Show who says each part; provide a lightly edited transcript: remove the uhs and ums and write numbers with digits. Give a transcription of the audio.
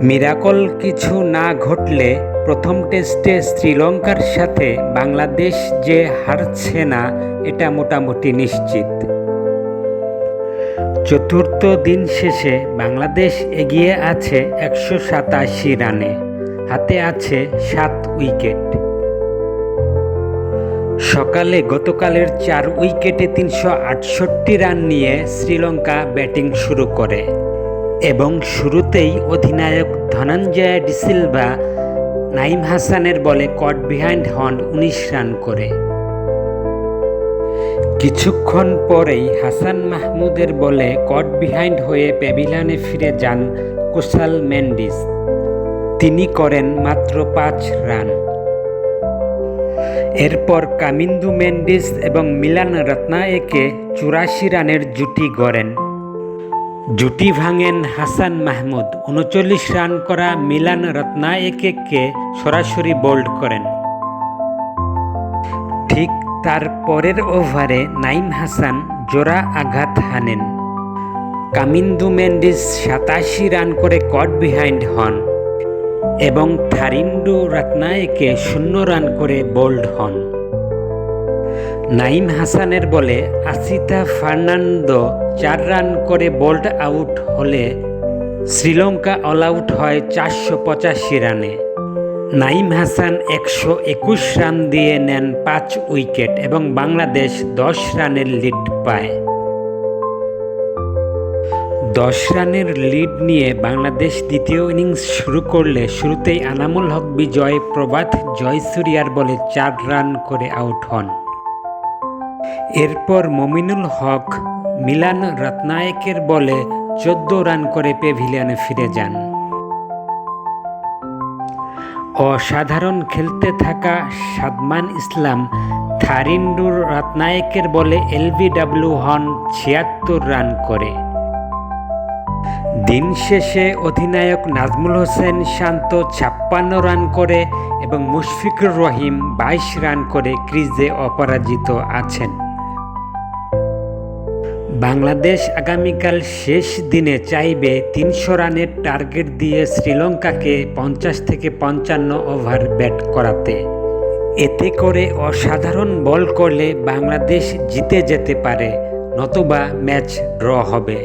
Speaker 1: Miracle কিছু না ঘটলে প্রথম টেস্টে শ্রীলঙ্কার সাথে বাংলাদেশ যে হারছে না এটা মোটামুটি নিশ্চিত। চতুর্থ দিন শেষে বাংলাদেশ এগিয়ে আছে 187 রানে, হাতে আছে 7 উইকেট। সকালে গতকালের 4 উইকেটে 368 রান নিয়ে শ্রীলঙ্কা ব্যাটিং শুরু করে এবং শুরুতেই অধিনায়ক ধনঞ্জয় ডিসিলভা নাঈম হাসানের বলে কট বিহাইন্ড হন 19 রান করে। কিছুক্ষণ পরেই হাসান মাহমুদের বলে কট বিহাইন্ড হয়ে প্যাভিলিয়নে ফিরে যান কুশাল মেন্ডিস। তিনি করেন মাত্র 5 রান। এরপর কামিন্দু মেন্ডিস এবং মিলান রত্নায়েকে 84 রানের জুটি গড়েন। জুটি ভাঙেন হাসান মাহমুদ। 39 রান করা মিলান রত্নায়েকে সরাসরি বোল্ড করেন। ঠিক তার পরের ওভারে নাঈম হাসান জোড়া আঘাত হানেন। কামিন্দু মেন্ডিস 87 রান করে কট বিহাইন্ড হন এবং থারিন্ডু রত্নায়েকে 0 রান করে বোল্ড হন। নাঈম হাসানের বলে আসিতা ফার্নান্দো 4 রান করে বোল্ড আউট হলে শ্রীলঙ্কা অল আউট হয় 485 রানে। নাঈম হাসান 121 রান দিয়ে নেন 5 উইকেট এবং বাংলাদেশ 10 রানের লিড পায়। 10 রানের লিড নিয়ে বাংলাদেশ দ্বিতীয় ইনিংস শুরু করলে শুরুতেই আনামুল হক বিজয় প্রভাত জয়সূরিয়ার বলে 4 রান করে আউট হন। এরপর মমিনুল হক মিলান রত্নায়েকের বলে 14 রান করে প্যাভিলিয়নে ফিরে যান। অসাধারণ খেলতে থাকা সাদমান ইসলাম থারিন্ডু রত্নায়েকের বলে এলবিডব্লিউ হন 76 রান করে। দিন শেষে অধিনায়ক নাজমুল হোসেন শান্ত 56 রান করে এবং মুশফিকুর রহিম 22 রান করে ক্রিজে অপরাজিত আছেন। বাংলাদেশ আগামীকাল শেষ দিনে চাইবে 300 রানের টার্গেট দিয়ে শ্রীলঙ্কাকে 50 থেকে 55 ওভার ব্যাট করাতে। এতে করে অসাধারণ বল করলে বাংলাদেশ জিতে যেতে পারে, নতুবা ম্যাচ ড্র হবে।